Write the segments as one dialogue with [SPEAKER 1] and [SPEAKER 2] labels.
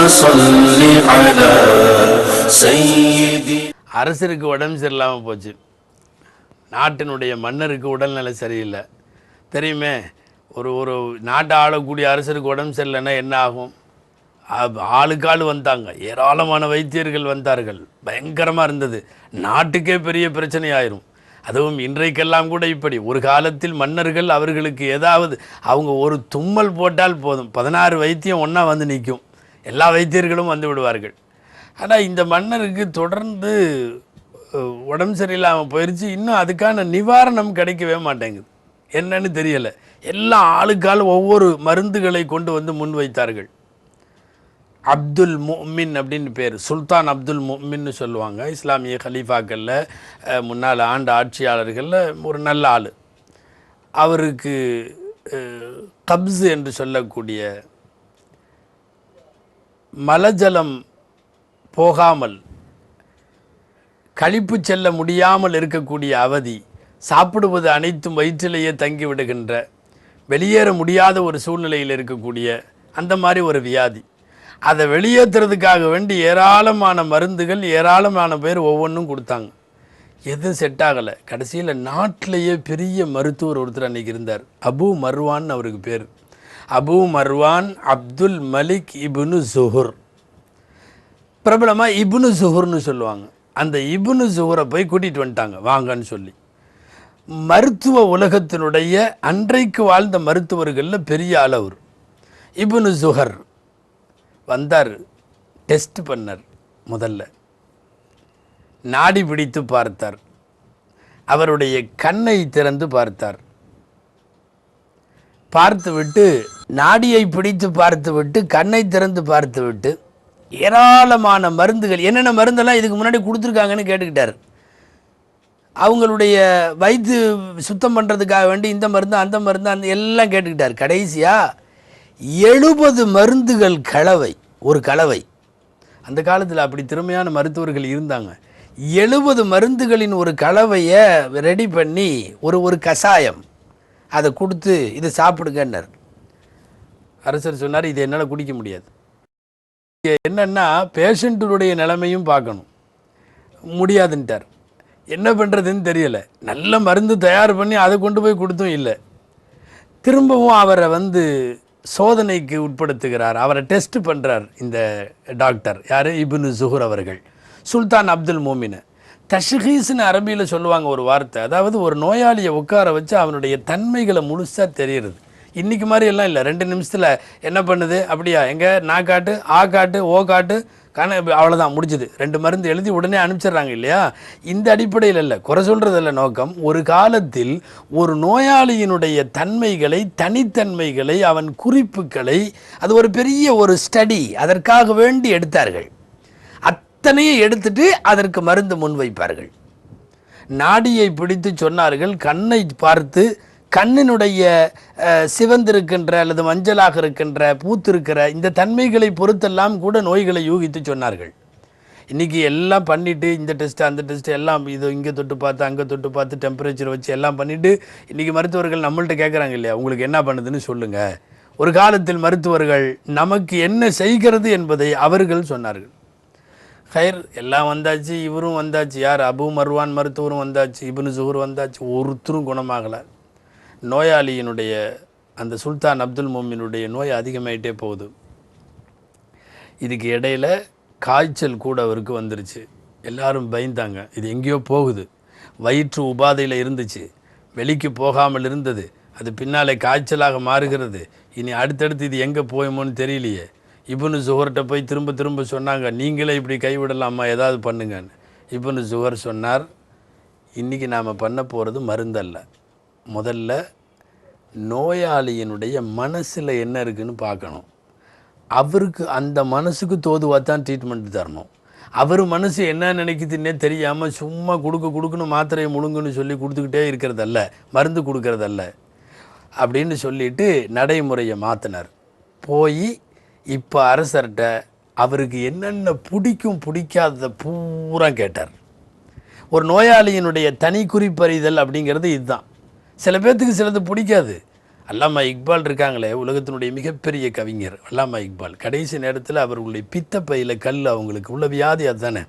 [SPEAKER 1] صل على سيدي. அரசருக்கு உடம்பு சரியில்லாமல் போச்சு, நாட்டினுடைய மன்னருக்கு உடல்நிலை சரியில்லை. தெரியுமே, ஒரு ஒரு நாட்டை ஆளக்கூடிய அரசருக்கு உடம்பு சரியில்லைன்னா என்ன ஆகும்? ஆளுக்காள் வந்தாங்க, ஏராளமான வைத்தியர்கள் வந்தார்கள், பயங்கரமாக இருந்தது. நாட்டுக்கே பெரிய பிரச்சனை ஆயிரும். அதுவும் இன்றைக்கெல்லாம் கூட இப்படி. ஒரு காலத்தில் மன்னர்கள் அவர்களுக்கு ஏதாவது அவங்க ஒரு தும்மல் போட்டால் போதும், 16 வைத்தியம் ஒன்றா வந்து நிற்கும், எல்லா வைத்தியர்களும் வந்து விடுவார்கள். ஆனால் இந்த மன்னருக்கு தொடர்ந்து உடம்பு சரியில்லாமல் போயிடுச்சு. இன்னும் அதுக்கான நிவாரணம் கிடைக்கவே மாட்டேங்குது, என்னன்னு தெரியலை. எல்லாம் ஆளுக்கால் ஒவ்வொரு மருந்துகளை கொண்டு வந்து முன் வைத்தார்கள். அப்துல் முஃமின் அப்படின்னு பேர், சுல்தான் அப்துல் முஃமின்னு சொல்லுவாங்க. இஸ்லாமிய கலீஃபாக்களில் முன்னால் ஆண்ட ஆட்சியாளர்களில் ஒரு நல்ல ஆள். அவருக்கு கப்ஸ் என்று சொல்லக்கூடிய மலஜலம் போகாமல், கழிப்பு செல்ல முடியாமல் இருக்கக்கூடிய அவதி, சாப்பிடுவது அனைத்தும் வயிற்றிலேயே தங்கி விடுகின்ற, வெளியேற முடியாத ஒரு சூழ்நிலையில் இருக்கக்கூடிய அந்த மாதிரி ஒரு வியாதி. அதை வெளியேற்றுறதுக்காக வேண்டி ஏராளமான மருந்துகள், ஏராளமான பேர் ஒவ்வொன்றும் கொடுத்தாங்க, எதுவும் செட் ஆகலை. கடைசியில் நாட்டிலேயே பெரிய மருத்துவர் ஒருத்தர் அன்றைக்கி இருந்தார், அபு மர்வான் அவருக்கு பேர். அபு மர்வான் அப்துல் மலிக் இப்னு சுஹுர், பிரபலமாக இப்னு சுஹுர்னு சொல்லுவாங்க. அந்த இப்னு சுஹுரை போய் கூட்டிகிட்டு வந்துட்டாங்க, வாங்கன்னு சொல்லி. மருத்துவ உலகத்தினுடைய அன்றைக்கு வாழ்ந்த மருத்துவர்களில் பெரிய அளவர் இப்னு சுஹர் வந்தார். டெஸ்ட் பண்ணார். முதல்ல நாடி பிடித்து பார்த்தார், அவருடைய கண்ணை திறந்து பார்த்தார். பார்த்துவிட்டு நாடியை பிடித்து பார்த்துவிட்டு கண்ணை திறந்து பார்த்துவிட்டு ஏராளமான மருந்துகள், என்னென்ன மருந்தெல்லாம் இதுக்கு முன்னாடி கொடுத்துருக்காங்கன்னு கேட்டுக்கிட்டார். அவங்களுடைய வயிற்று சுத்தம் பண்ணுறதுக்காக வேண்டி இந்த மருந்து அந்த மருந்து அந்த எல்லாம் கேட்டுக்கிட்டார். கடைசியாக 70 மருந்துகள் கலவை, ஒரு கலவை. அந்த காலத்தில் அப்படி திறமையான மருத்துவர்கள் இருந்தாங்க. 70 மருந்துகளின் ஒரு கலவையை ரெடி பண்ணி ஒரு கஷாயம் அதை கொடுத்து இதை சாப்பிடுங்கன்னார். அரசர் சொன்னார், இது என்னால் குடிக்க முடியாது. என்னன்னா பேஷண்ட்டுடைய நிலைமையும் பார்க்கணும், முடியாதுன்ட்டார். என்ன பண்ணுறதுன்னு தெரியலை. நல்ல மருந்து தயார் பண்ணி அதை கொண்டு போய் கொடுத்தும் இல்லை. திரும்பவும் அவரை சோதனைக்கு உட்படுத்துகிறார், அவரை டெஸ்ட் பண்ணுறார் இந்த டாக்டர். யார்? இப்னு சுஹுர் அவர்கள். சுல்தான் அப்துல் மோமின் தஷ்ஹீஸ்னு அரபியில் சொல்லுவாங்க ஒரு வார்த்தை, அதாவது ஒரு நோயாளியை உட்கார வச்சு அவனுடைய தன்மைகளை முழுசாக தெரியுறது. இன்றைக்கி மாதிரி எல்லாம் இல்லை, 2 நிமிஷத்தில் என்ன பண்ணுது, அப்படியா, எங்கே நான் காட்டு, ஆ காட்டு, ஓ காட்டு, அவ்வளோதான் முடிஞ்சுது. 2 மருந்து எழுதி உடனே அனுப்பிச்சிடுறாங்க இல்லையா? இந்த அடிப்படையில் இல்லை, குறை சொல்கிறதில்ல நோக்கம். ஒரு காலத்தில் ஒரு நோயாளியினுடைய தன்மைகளை, தனித்தன்மைகளை, அவன் குறிப்புகளை, அது ஒரு பெரிய ஒரு ஸ்டடி, அதற்காக வேண்டி எடுத்தார்கள். அத்தனையும் எடுத்துட்டு அதற்கு மருந்து முன்வைப்பார்கள். நாடியை பிடித்து சொன்னார்கள், கண்ணை பார்த்து கண்ணினுடைய சிவந்திருக்கின்ற அல்லது மஞ்சளாக இருக்கின்ற, பூத்திருக்கிற இந்த தன்மைகளை பொறுத்தெல்லாம் கூட நோய்களை யூகித்து சொன்னார்கள். இன்றைக்கி எல்லாம் பண்ணிவிட்டு இந்த டெஸ்ட்டு அந்த டெஸ்ட்டு எல்லாம் இது இங்கே தொட்டு பார்த்து அங்கே தொட்டு பார்த்து டெம்பரேச்சர் வச்சு எல்லாம் பண்ணிவிட்டு இன்றைக்கி மருத்துவர்கள் நம்மள்ட்ட கேட்குறாங்க இல்லையா, உங்களுக்கு என்ன பண்ணுதுன்னு சொல்லுங்கள். ஒரு காலத்தில் மருத்துவர்கள் நமக்கு என்ன செய்கிறது என்பதை அவர்கள் சொன்னார்கள். ஹைர், எல்லாம் வந்தாச்சு, இவரும் வந்தாச்சு, யார்? அபு மர்வான் மருத்துவரும் வந்தாச்சு, இப்னு சுஹுர் வந்தாச்சு, ஒருத்தரும் குணமாகலை. நோயாளியினுடைய அந்த சுல்தான் அப்துல் மோமினுடைய நோய் அதிகமாயிட்டே போகுது. இதுக்கு இடையில் காய்ச்சல் கூட அவருக்கு வந்துருச்சு. எல்லாரும் பயந்தாங்க, இது எங்கேயோ போகுது. வயிற்று உபாதையில் இருந்துச்சு, வெளிக்கு போகாமல் இருந்தது, அது பின்னாலே காய்ச்சலாக மாறுகிறது. இனி அடுத்தடுத்து இது எங்கே போயுமோன்னு தெரியலையே. இப்னு சுஹர்கிட்ட போய் திரும்ப திரும்ப சொன்னாங்க, நீங்களே இப்படி கைவிடலாமா, ஏதாவது பண்ணுங்கன்னு. இப்னு சுஹர் சொன்னார், இன்றைக்கி நாம் பண்ண போகிறது மருந்தல்ல, முதல்ல நோயாளியினுடைய மனசில் என்ன இருக்குதுன்னு பார்க்கணும். அவருக்கு அந்த மனசுக்கு தோதுவாக தான் ட்ரீட்மெண்ட் தரணும். அவர் மனசு என்ன நினைக்குதுன்னே தெரியாமல் சும்மா கொடுக்கணும், மாத்திரையை முழுங்குன்னு சொல்லி கொடுத்துக்கிட்டே இருக்கிறதல்ல, மருந்து கொடுக்கறதல்ல அப்படின்னு சொல்லிட்டு நடைமுறையை மாற்றினார். போய் இப்போ அரசர்கிட்ட அவருக்கு என்னென்ன பிடிக்கும் பிடிக்காததை பூரா கேட்டார். ஒரு நோயாளியினுடைய தனி குறிப்பறிதல் அப்படிங்கிறது இதுதான். சில பேர்த்துக்கு சிலது பிடிக்காது, அல்லாமா இக்பால் இருக்காங்களே, உலகத்தினுடைய மிகப்பெரிய கவிஞர் அல்லாமா இக்பால். கடைசி நேரத்தில் அவர்களுடைய பித்தப்பையில் கல், அவங்களுக்கு உள்ள வியாதி அதுதானே,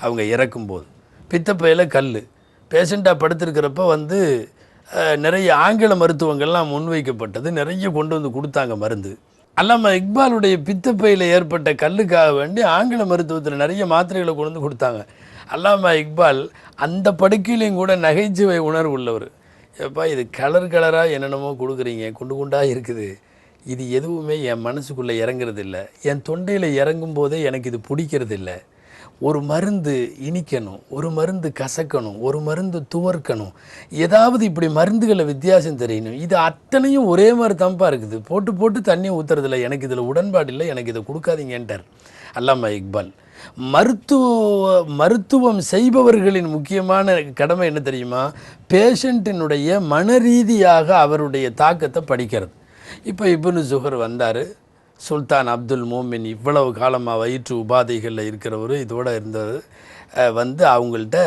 [SPEAKER 1] அவங்க இறக்கும்போது பித்தப்பையில் கல் பேஷண்ட்டாக படுத்திருக்கிறப்ப வந்து நிறைய ஆங்கில மருத்துவங்கள்லாம் முன்வைக்கப்பட்டது, நிறைய கொண்டு வந்து கொடுத்தாங்க மருந்து. அல்லாமா இக்பாலுடைய பித்தப்பையில் ஏற்பட்ட கல்லுக்காக வேண்டி ஆங்கில மருத்துவத்தில் நிறைய மாத்திரைகளை கொண்டு வந்து கொடுத்தாங்க. அல்லாமா இக்பால் அந்த படுக்கையிலையும் கூட நகைச்சுவை உணர்வு உள்ளவர். எப்பா இது கலர் கலராக என்னென்னமோ கொடுக்குறீங்க, குண்டு குண்டாக இருக்குது, இது எதுவுமே என் மனசுக்குள்ளே இறங்குறது இல்லை, என் தொண்டையில் இறங்கும் போதே எனக்கு இது பிடிக்கிறது இல்லை. ஒரு மருந்து இனிக்கணும், ஒரு மருந்து கசக்கணும், ஒரு மருந்து துவர்க்கணும், ஏதாவது இப்படி மருந்துகளை வித்தியாசம் தெரியணும். இது அத்தனையும் ஒரே மாதிரி தம்பா இருக்குது, போட்டு போட்டு தண்ணி ஊற்றுறதில்ல, எனக்கு இதில் உடன்பாடு இல்லை, எனக்கு இதை கொடுக்காதீங்கன்றார் அல்லாமா இக்பால். மருத்துவம் செய்பவர்களின் முக்கியமான கடமை என்ன தெரியுமா? பேஷண்ட்டினுடைய மனரீதியாக அவருடைய தாக்கத்தை படிக்கிறது. இப்போ இப்னு ஜுஹர் வந்தார், சுல்தான் அப்துல் மோமின் இவ்வளவு காலமாக வயிற்று உபாதைகளில் இருக்கிறவர், இதோடு இருந்தது வந்து அவங்கள்ட்ட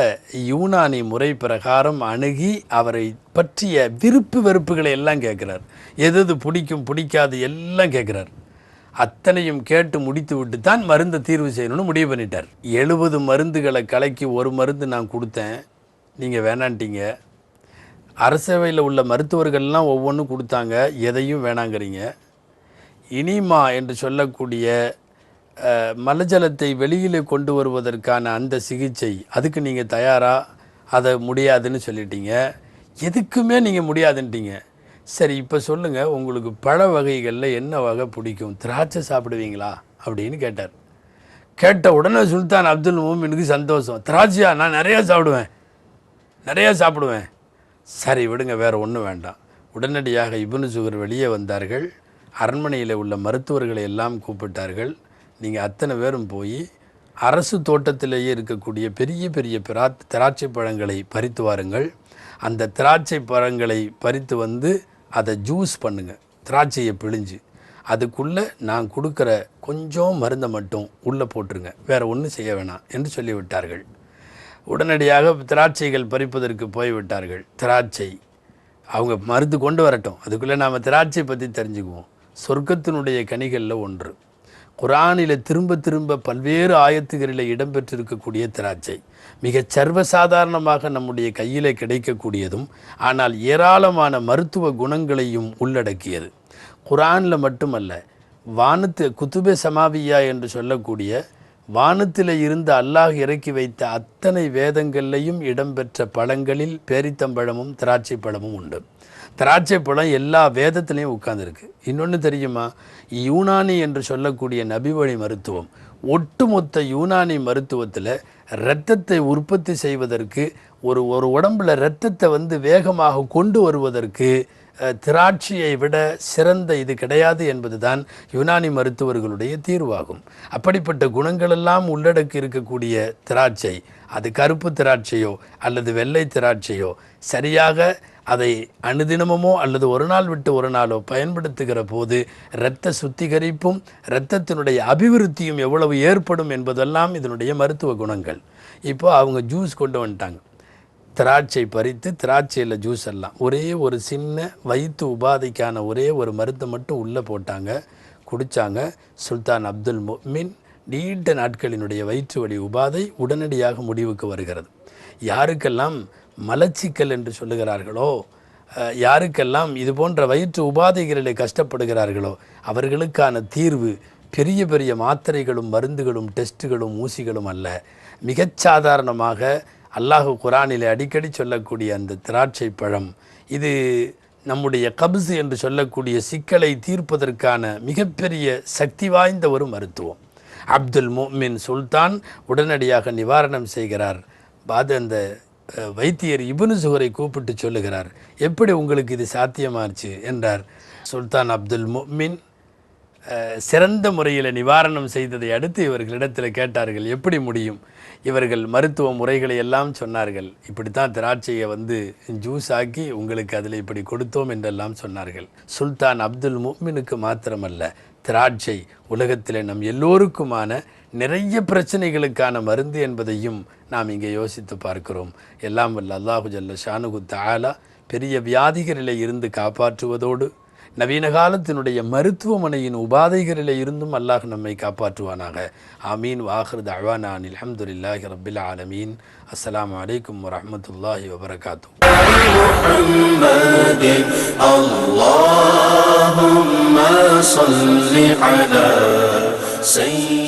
[SPEAKER 1] யூனானி முறை பிரகாரம் அணுகி அவரை பற்றிய விருப்பு வெறுப்புகளை எல்லாம் கேட்குறார். எது பிடிக்கும் பிடிக்காது எல்லாம் கேட்குறார். அத்தனையும் கேட்டு முடித்து விட்டு தான் மருந்தை தீர்வு செய்யணும்னு முடிவு பண்ணிட்டார். 70 மருந்துகளை கலக்கி ஒரு மருந்து நான் கொடுத்தேன், நீங்கள் வேணான்ட்டீங்க. அரசவையில் உள்ள மருத்துவர்கள்லாம் ஒவ்வொன்றும் கொடுத்தாங்க, எதையும் வேணாங்கிறீங்க. இனிமா என்று சொல்லக்கூடிய மலஜலத்தை வெளியில் கொண்டு வருவதற்கான அந்த சிகிச்சை, அதுக்கு நீங்கள் தயாரா? அதை முடியாதுன்னு சொல்லிட்டீங்க. எதுக்குமே நீங்கள் முடியாதுன்ட்டீங்க. சரி இப்போ சொல்லுங்கள், உங்களுக்கு பழ வகைகளில் என்ன வகை பிடிக்கும், திராட்சை சாப்பிடுவீங்களா அப்படின்னு கேட்டார். கேட்ட உடனே சுல்தான் அப்துல் மோமினுக்கு சந்தோஷம். திராட்சையா? நான் நிறையா சாப்பிடுவேன். சரி விடுங்க, வேறு ஒன்றும் வேண்டாம். உடனடியாக இப்னு ஜுஹர் வெளியே வந்தார்கள். அரண்மனையில் உள்ள மருத்துவர்களை எல்லாம் கூப்பிட்டார்கள். நீங்கள் அத்தனை பேரும் போய் அரசு தோட்டத்திலேயே இருக்கக்கூடிய பெரிய பெரிய திராட்சை பழங்களை பறித்து வாருங்கள். அந்த திராட்சை பழங்களை பறித்து வந்து அதை ஜூஸ் பண்ணுங்கள், திராட்சையை பிழிஞ்சு அதுக்குள்ளே நான் கொடுக்குற கொஞ்சம் மருந்தை மட்டும் உள்ளே போட்டுருங்க, வேறு ஒன்றும் செய்ய வேணாம் என்று சொல்லிவிட்டார்கள். உடனடியாக திராட்சைகள் பறிப்பதற்கு போய்விட்டார்கள். திராட்சை அவங்க மருந்து கொண்டு வரட்டும், அதுக்குள்ளே நாம் திராட்சை பற்றி தெரிஞ்சுக்குவோம். சொர்க்கத்தினுடைய கனிகளில் ஒன்று, குர்ஆனில் திரும்ப திரும்ப பல்வேறு ஆயத்துகளில் இடம்பெற்றிருக்கக்கூடிய திராட்சை, மிக சர்வசாதாரணமாக நம்முடைய கையில் கிடைக்கக்கூடியதும் ஆனால் ஏராளமான மருத்துவ குணங்களையும் உள்ளடக்கியது. குர்ஆனில் மட்டுமல்ல, வானத்து குத்துபே சமாவியா என்று சொல்லக்கூடிய வானத்தில் இருந்து அல்லாஹ் இறக்கி வைத்த அத்தனை வேதங்கள்லையும் இடம்பெற்ற பழங்களில் பேரித்தம்பழமும் திராட்சை பழமும் உண்டு. திராட்சை பழம் எல்லா வேதத்திலையும் உட்கார்ந்துருக்கு. இன்னொன்று தெரியுமா? யூனானி என்று சொல்லக்கூடிய நபிவழி மருத்துவம், ஒட்டுமொத்த யூனானி மருத்துவத்தில் இரத்தத்தை உற்பத்தி செய்வதற்கு, ஒரு உடம்பில் இரத்தத்தை வந்து வேகமாக கொண்டு வருவதற்கு திராட்சையை விட சிறந்த இது கிடையாது என்பதுதான் யுனானி மருத்துவர்களுடைய தீர்வாகும். அப்படிப்பட்ட குணங்களெல்லாம் உள்ளடக்கி இருக்கக்கூடிய திராட்சை, அது கருப்பு திராட்சையோ அல்லது வெள்ளை திராட்சையோ, சரியாக அதை அனுதினமோ அல்லது ஒரு நாள் விட்டு ஒரு நாளோ பயன்படுத்துகிற போது இரத்த சுத்திகரிப்பும் இரத்தத்தினுடைய அபிவிருத்தியும் எவ்வளவு ஏற்படும் என்பதெல்லாம் இதனுடைய மருத்துவ குணங்கள். இப்போ அவங்க ஜூஸ் கொண்டு வந்துட்டாங்க. திராட்சை பறித்து திராட்சையில் ஜூஸ் எல்லாம், ஒரே ஒரு சின்ன வயிற்று உபாதைக்கான ஒரே ஒரு மருந்தை மட்டும் உள்ளே போட்டாங்க, குடித்தாங்க. சுல்தான் அப்துல் மோமின் நீண்ட நாட்களினுடைய வயிற்று வலி உபாதை உடனடியாக முடிவுக்கு வருகிறது. யாருக்கெல்லாம் மலச்சிக்கல் என்று சொல்லுகிறார்களோ, யாருக்கெல்லாம் இது போன்ற வயிற்று உபாதைகளில் கஷ்டப்படுகிறார்களோ அவர்களுக்கான தீர்வு பெரிய பெரிய மாத்திரைகளும் மருந்துகளும் டெஸ்ட்டுகளும் ஊசிகளும் அல்ல. மிகச்சாதாரணமாக அல்லாஹ் குர்ஆனிலே அடிக்கடி சொல்லக்கூடிய அந்த திராட்சை பழம், இது நம்முடைய கப்ஸ் என்று சொல்லக்கூடிய சிக்கலை தீர்ப்பதற்கான மிகப்பெரிய சக்தி வாய்ந்த ஒரு மருத்துவம். அப்துல் மோமின் சுல்தான் உடனடியாக நிவாரணம் செய்கிறார். அந்த வைத்தியர் இப்னு ஜுஹரை கூப்பிட்டு சொல்லுகிறார், எப்படி உங்களுக்கு இது சாத்தியமாச்சு என்றார். சுல்தான் அப்துல் மோமின் சிறந்த முறையில் நிவாரணம் செய்ததை அடுத்து இவர்களிடத்தில் கேட்டார்கள், எப்படி முடியும்? இவர்கள் மருத்துவ முறைகளை எல்லாம் சொன்னார்கள். இப்படித்தான் திராட்சையை வந்து ஜூஸ் ஆக்கி உங்களுக்கு அதில் இப்படி கொடுத்தோம் என்றெல்லாம் சொன்னார்கள். சுல்தான் அப்துல் மோமினுக்கு மாத்திரமல்ல, திராட்சை உலகத்தில் நம் எல்லோருக்குமான நிறைய பிரச்சனைகளுக்கான மருந்து என்பதையும் நாம் இங்கே யோசித்து பார்க்கிறோம். எல்லாம் வல்ல அல்லாஹு ஜல்ல ஷானுகு தஆலா பெரிய வியாதிகளில் இருந்து காப்பாற்றுவதோடு நவீன காலத்தினுடைய மருத்துவமனையின் உபாதைகளில் இருந்தும் அல்லாஹ் நம்மை காப்பாற்றுவானாக. ஆமீன். வாஹிர் தஅவானா அல்ஹம்துலில்லாஹி ரப்பில் ஆலமீன். அஸ்ஸலாமு அலைக்கும் வரஹ்மத்துல்லாஹி வபரகாத்துஹு. اللهم صل على سيدنا